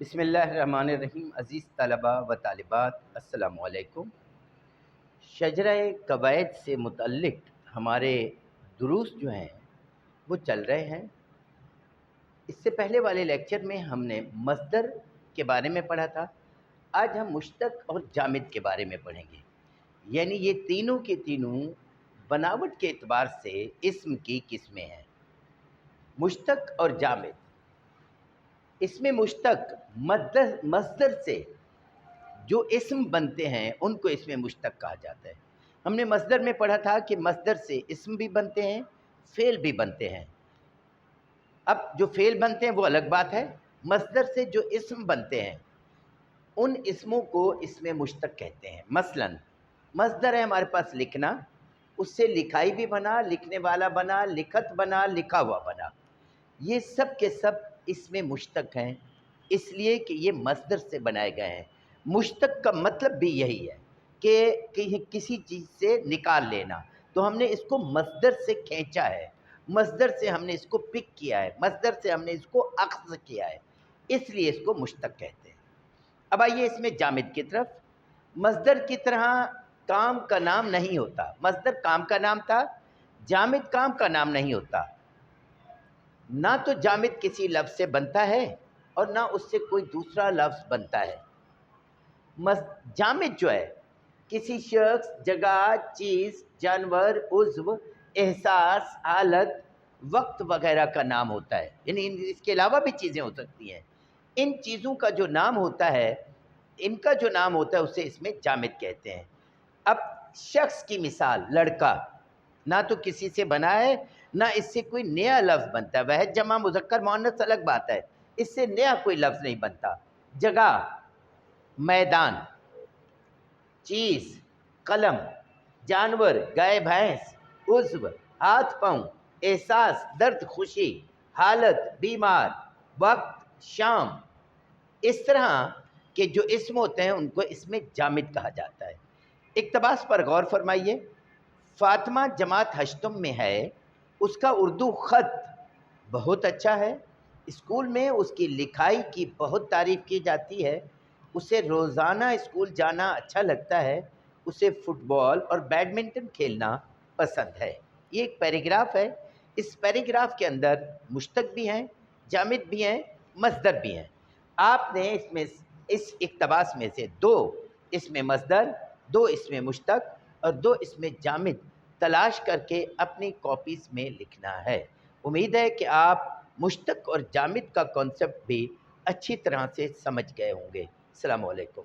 बिस्मिल्लाहिर्रहमानिर्रहीम। अज़ीज़ तलबा व तालिबात, अस्सलामु अलैकुम। शजरा कवायद से मुतल्लिक़ हमारे दुरूस जो हैं वो चल रहे हैं। इससे पहले वाले लेक्चर में हमने मस्दर के बारे में पढ़ा था। आज हम मुश्तक और जामिद के बारे में पढ़ेंगे। यानी ये तीनों के तीनों बनावट के एतबार से इस्म की किस्में हैं, मुश्तक और जामिद। इसमें मुश्तक मस्दर से जो इस्म बनते हैं उनको इसमें मुश्तक कहा जाता है। हमने मस्दर में पढ़ा था कि मस्दर से इस्म भी बनते हैं, फ़ेल भी बनते हैं। अब जो फ़ेल बनते हैं वो अलग बात है। मस्दर से जो इस्म बनते हैं उन इस्मों को इसमें मुश्तक कहते हैं। मसलन मस्दर है हमारे पास लिखना, उससे लिखाई भी बना, लिखने वाला बना, लिखत बना, लिखा हुआ बना। ये सब के सब इसमें मुश्तक हैं, इसलिए कि ये मस्दर से बनाए गए हैं। मुश्तक का मतलब भी यही है कि किसी चीज़ से निकाल लेना। तो हमने इसको मस्दर से खींचा है, मस्दर से हमने इसको पिक किया है, मस्दर से हमने इसको अख्ज़ किया है, इसलिए इसको मुश्तक कहते हैं। अब आइए इसमें जामिद की तरफ। मस्दर की तरह काम का नाम नहीं होता। मस्दर काम का नाम था, जामिद काम का नाम नहीं होता। ना तो जामिद किसी लफ्ज़ से बनता है और ना उससे कोई दूसरा लफ्ज़ बनता है। जामिद जो है किसी शख्स, जगह, चीज़, जानवर, उज़्व, एहसास, हालत, वक्त वगैरह का नाम होता है। यानी इसके अलावा भी चीज़ें हो सकती हैं। इन चीज़ों का जो नाम होता है, इनका जो नाम होता है उसे इसमें जामिद कहते हैं। अब शख्स की मिसाल लड़का, ना तो किसी से बना है ना इससे कोई नया लफ्ज़ बनता है। वह जमा मुज़क्कर मुअन्नस अलग बात है, इससे नया कोई लफ्ज़ नहीं बनता। जगह, मैदान, चीज़, कलम, जानवर, गाय भैंस, उज़्व, हाथ पाँव, एहसास, दर्द खुशी, हालत, बीमार, वक्त, शाम, इस तरह के जो इस्म होते हैं उनको इसमें जामिद कहा जाता है। इक़्तिबास पर गौर फरमाइए। फ़ातिमा जमात हश्तम में है, उसका उर्दू ख़त बहुत अच्छा है, स्कूल में उसकी लिखाई की बहुत तारीफ़ की जाती है, उसे रोज़ाना स्कूल जाना अच्छा लगता है, उसे फ़ुटबॉल और बैडमिंटन खेलना पसंद है। ये एक पैराग्राफ है। इस पैराग्राफ के अंदर मुश्तक भी हैं, जामिद भी हैं, मस्दर भी हैं। आपने इसमें इस इक़्तिबास में से 2 इसमें मस्दर, 2 इसमें मुश्तक और 2 इसमें जामिद तलाश करके अपनी कॉपीज़ में लिखना है। उम्मीद है कि आप मुश्तक और जामिद का कॉन्सेप्ट भी अच्छी तरह से समझ गए होंगे। अस्सलामु अलैकुम।